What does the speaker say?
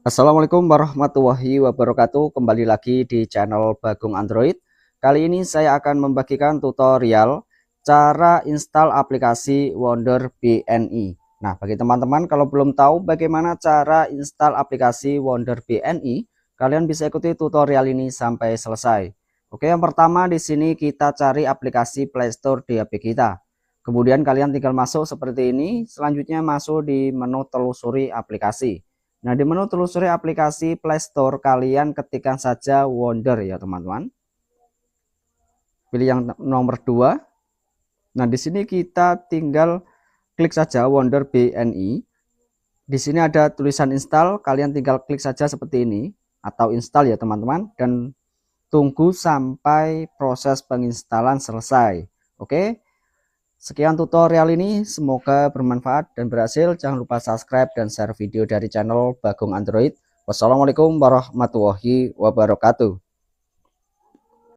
Assalamualaikum warahmatullahi wabarakatuh. Kembali lagi di channel Bagong Android. Kali ini saya akan membagikan tutorial cara install aplikasi Wonder BNI. Nah, bagi teman-teman kalau belum tahu bagaimana cara install aplikasi Wonder BNI, kalian bisa ikuti tutorial ini sampai selesai. Oke, yang pertama di sini kita cari aplikasi Play Store di HP kita. Kemudian kalian tinggal masuk seperti ini, selanjutnya masuk di menu telusuri aplikasi. Nah, di menu telusuri aplikasi Play Store, kalian ketikkan saja Wonder ya, teman-teman. Pilih yang nomor 2. Nah, di sini kita tinggal klik saja Wonder BNI. Di sini ada tulisan install, kalian tinggal klik saja seperti ini atau install ya, teman-teman, dan tunggu sampai proses penginstalan selesai. Oke. Sekian tutorial ini, semoga bermanfaat dan berhasil. Jangan lupa subscribe dan share video dari channel Bagong Android. Wassalamualaikum warahmatullahi wabarakatuh.